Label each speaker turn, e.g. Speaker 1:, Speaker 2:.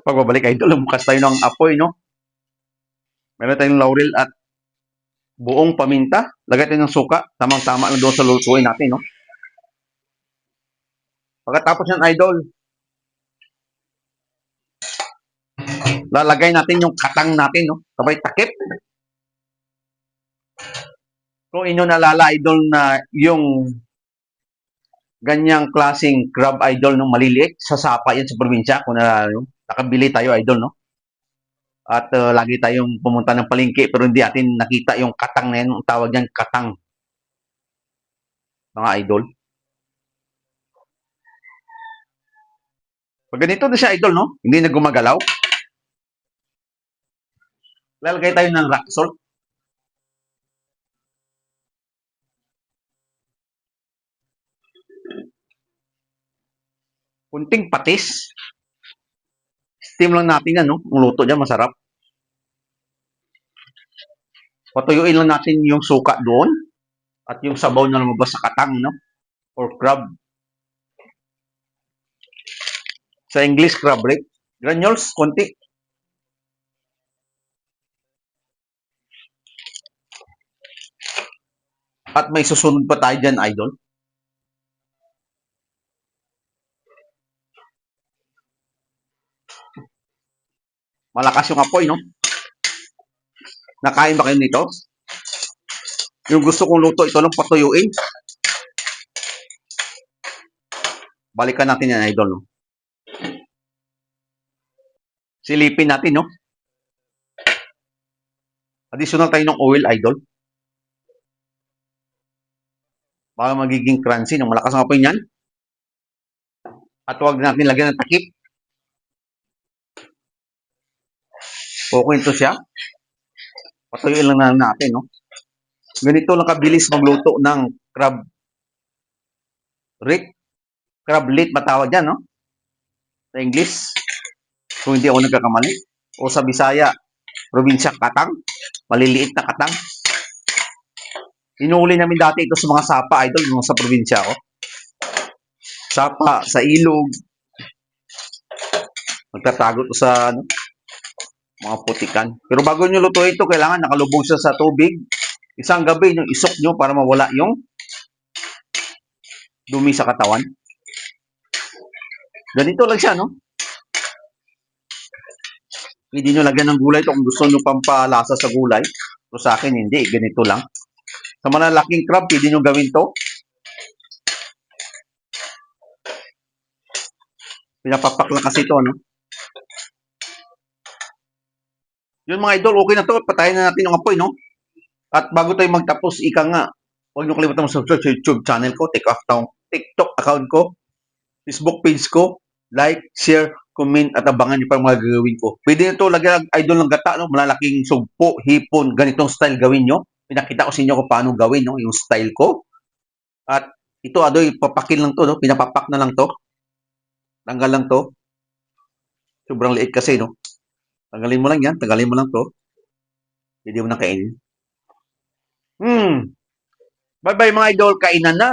Speaker 1: Pagbabalik idol, bukas tayo ng apoy, no? Meron tayong laurel at buong paminta. Lagay tayo ng suka. Tamang-tama lang doon sa lutuin natin, no? Pagkatapos ng idol, lalagay natin yung katang natin, no? Sabay takip. Kung inyo nalala, idol, na yung ganyang klaseng crab idol ng maliliit, sa sapa yan sa probinsya. Kung nalala nyo, nakabili tayo idol, no? At lagi tayong pumunta ng palengke pero hindi natin nakita yung katang na yan. Ang tawag yan, katang. Mga idol. Pag ganito na siya, idol, no? Hindi na gumagalaw. Lalagay tayo ng rock salt. Kunting patis. Steam lang natin yan, no? Ang luto dyan, masarap. Patuyuin lang natin yung suka doon. At yung sabaw na lumabas sa katang, no? Or crab. Sa English, crab rib. Granules, konti. At may susunod pa tayo dyan, idol. Malakas yung apoy, no? Nakain ba kayo nito? Yung gusto kong luto, ito lang patuyuin. Balikan natin yan, idol, no? Silipin natin, no? Additional tayo ng oil, idol. Baka magiging crunchy, no? Malakas ang apoy niyan. At huwag natin lagyan ng takip. Okay ito siya. Patuyuin lang natin, no? Ganito lang kabilis magluto ng crab rit. Crab lit matawag yan, no? Sa English. Kung hindi ako nagkakamali. O sa Bisaya, probinsya katang. Maliliit na katang. Inuuli namin dati ito sa mga sapa, idol, yung sa probinsya ko. Sapa, sa ilog. Magtatago ito sa ano, mga putikan. Pero bago nyo lutuin ito, kailangan nakalubog siya sa tubig. Isang gabi nyo isok nyo para mawala yung dumi sa katawan. Ganito lang siya, no? Pwede nyo lagyan ng gulay ito kung gusto nyo pampalasa sa gulay. Pero sa akin, hindi. Ganito lang. Sa malalaking crab, pwede nyo gawin to. Pinapapak lang kasi ito, no? Yun mga idol, okay na to. Patayin na natin yung apoy, no? At bago tayo magtapos, ika nga, huwag nyo kalimutan mag-subscribe sa YouTube channel ko, TikTok account ko, Facebook page ko, like, share, comment, at abangan nyo pa mga gagawin ko. Pwede nyo ito, lagyan idol ng gata, no? Malalaking sugpo, hipon, ganitong style gawin nyo. Pinakita ko sa inyo kung paano gawin, no? Yung style ko. At ito, adoy, papakil lang to, no? Pinapapak na lang to. Tanggal lang to. Sobrang liit kasi, no? Tanggalin mo lang yan. Tanggalin mo lang to. Hindi mo na kainin. Bye-bye mga idol. Kainan na.